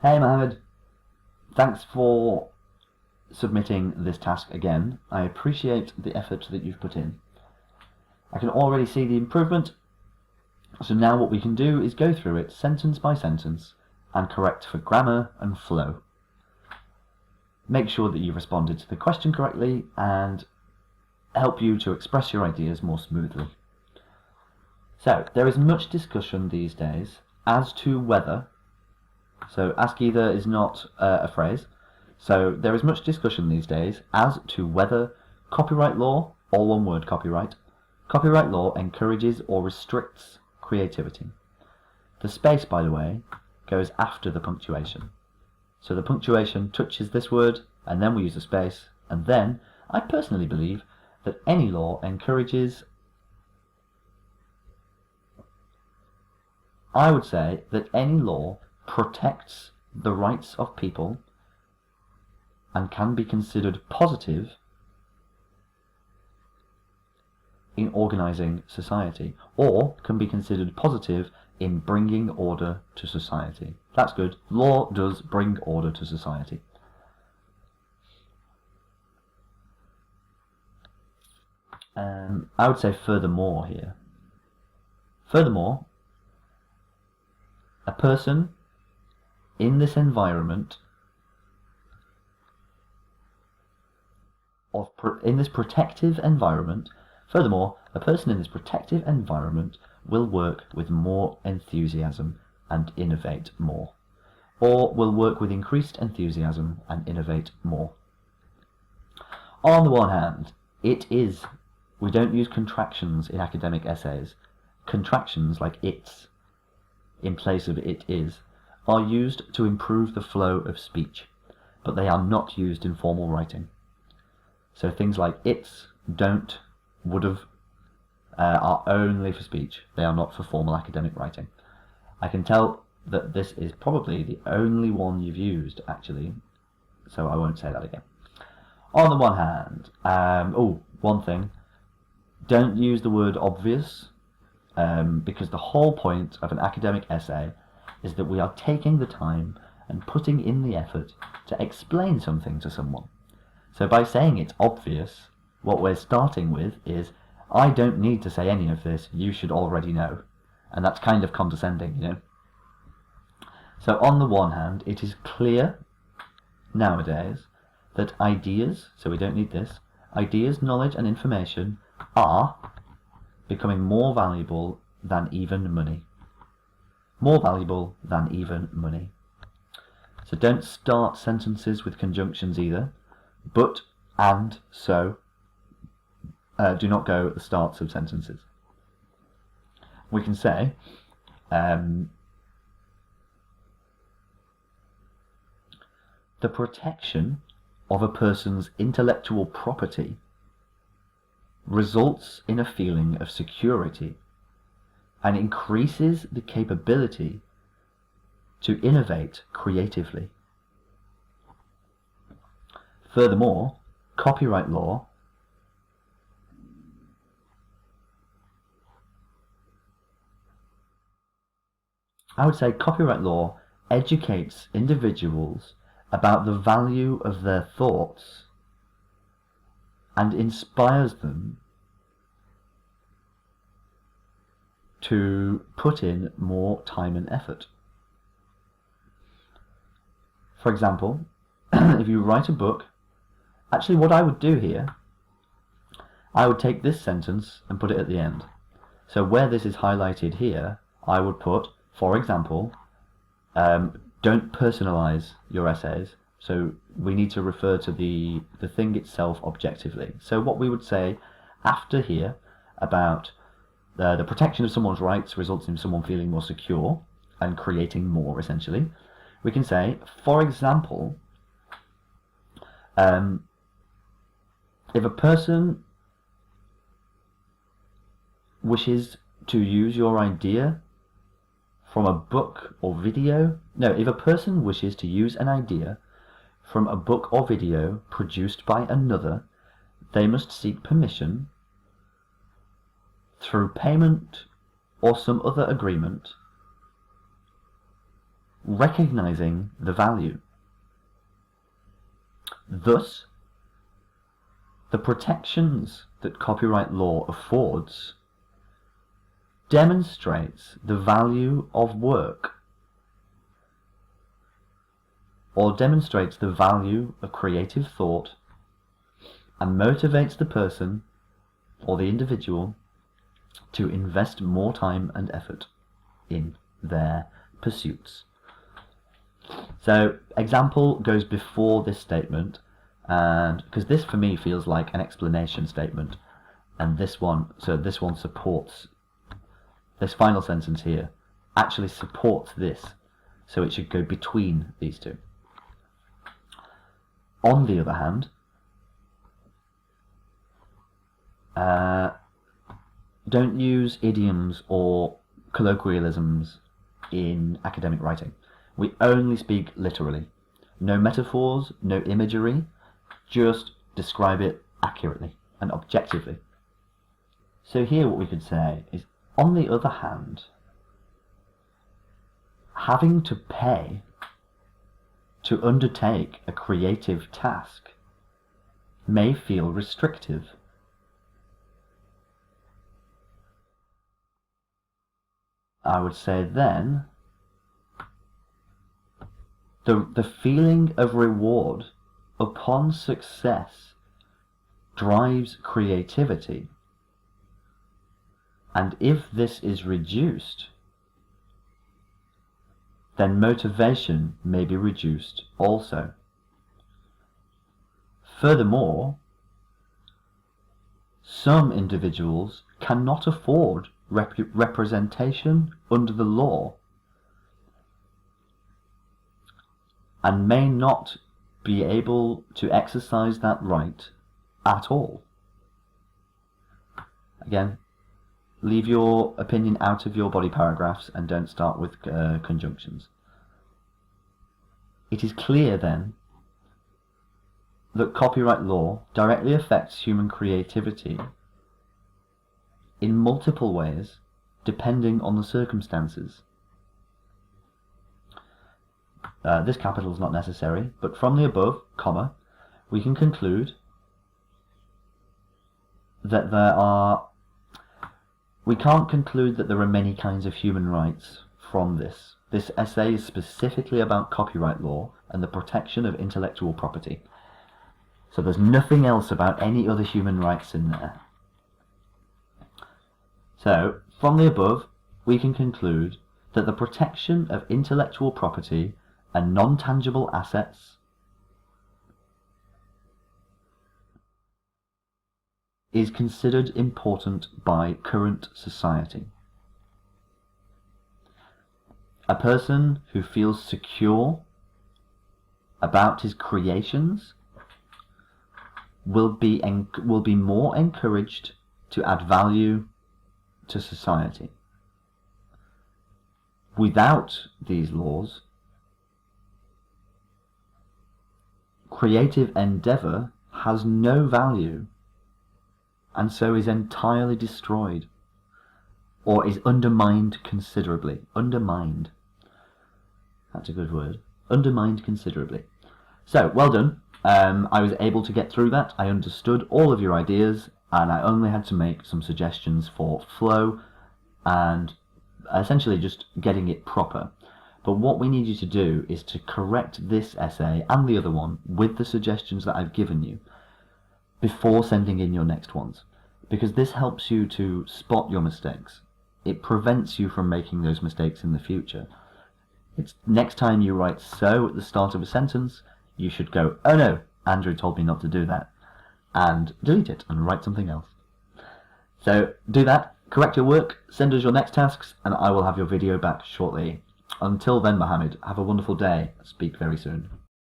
Hey Mohamed, thanks for submitting this task again. I appreciate the effort that you've put in. I can already see the improvement, so now what we can do is go through it sentence by sentence and correct for grammar and flow. Make sure that you've responded to the question correctly and help you to express your ideas more smoothly. So, there is much discussion these days as to whether, so ask either is not a phrase, so there is much discussion these days as to whether copyright law, all one word copyright law encourages or restricts creativity. The space, by the way, goes after the punctuation. So the punctuation touches this word, and then we use a space, and then I personally believe that any law encourages, I would say that any law protects the rights of people and can be considered positive in organising society, or can be considered positive in bringing order to society. That's good. Law does bring order to society. I would say furthermore here. Furthermore, a person in this environment, in this protective environment, furthermore, a person in this protective environment will work with more enthusiasm and innovate more, or will work with increased enthusiasm and innovate more. On the one hand, we don't use contractions in academic essays. Contractions like it's in place of it is are used to improve the flow of speech, but they are not used in formal writing. So things like it's, don't, would have are only for speech. They are not for formal academic writing. I can tell that this is probably the only one you've used, actually, so I won't say that again. On the one hand, one thing, don't use the word obvious, because the whole point of an academic essay is that we are taking the time and putting in the effort to explain something to someone. So by saying it's obvious, what we're starting with is, I don't need to say any of this, you should already know. And that's kind of condescending, you know. So on the one hand, it is clear nowadays that ideas, so we don't need this, ideas, knowledge and information are becoming more valuable than even money. More valuable than even money. So don't start sentences with conjunctions either. But, and, so. Do not go at the starts of sentences. We can say, the protection of a person's intellectual property results in a feeling of security and increases the capability to innovate creatively. Furthermore, copyright law educates individuals about the value of their thoughts and inspires them to put in more time and effort. For example, if you write a book, actually what I would do here, I would take this sentence and put it at the end. So where this is highlighted here, I would put, for example, don't personalize your essays. So we need to refer to the thing itself objectively. So what we would say after here about the protection of someone's rights results in someone feeling more secure and creating more, essentially. We can say, for example, if a person wishes to use your idea from a book or video, if a person wishes to use an idea from a book or video produced by another, they must seek permission through payment or some other agreement recognizing the value. Thus, the protections that copyright law affords demonstrates the value of work, or demonstrates the value of creative thought, and motivates the person or the individual to invest more time and effort in their pursuits. So example goes before this statement, and because this for me feels like an explanation statement, and this one supports, this final sentence here actually supports this, so it should go between these two. On the other hand, don't use idioms or colloquialisms in academic writing. We only speak literally. No metaphors, no imagery, just describe it accurately and objectively. So here what we could say is, on the other hand, having to pay to undertake a creative task may feel restrictive. I would say then, the feeling of reward upon success drives creativity, and if this is reduced, then motivation may be reduced also. Furthermore, some individuals cannot afford representation under the law and may not be able to exercise that right at all. Again, leave your opinion out of your body paragraphs and don't start with conjunctions. It is clear then that copyright law directly affects human creativity in multiple ways, depending on the circumstances. This capital is not necessary, but from the above, comma, we can conclude that we can't conclude that there are many kinds of human rights from this. This essay is specifically about copyright law and the protection of intellectual property. So there's nothing else about any other human rights in there. So, from the above, we can conclude that the protection of intellectual property and non-tangible assets is considered important by current society. A person who feels secure about his creations will be more encouraged to add value to society. Without these laws, creative endeavour has no value and so is entirely destroyed, or is undermined considerably. Undermined. That's a good word. Undermined considerably. So, well done. I was able to get through that. I understood all of your ideas, and I only had to make some suggestions for flow and essentially just getting it proper. But what we need you to do is to correct this essay and the other one with the suggestions that I've given you before sending in your next ones, because this helps you to spot your mistakes. It prevents you from making those mistakes in the future. It's next time you write "so" at the start of a sentence, you should go, "Oh no, Andrew told me not to do that," and delete it and write something else. So do that, correct your work, send us your next tasks, and I will have your video back shortly. Until then, Mohamed, have a wonderful day. Speak very soon.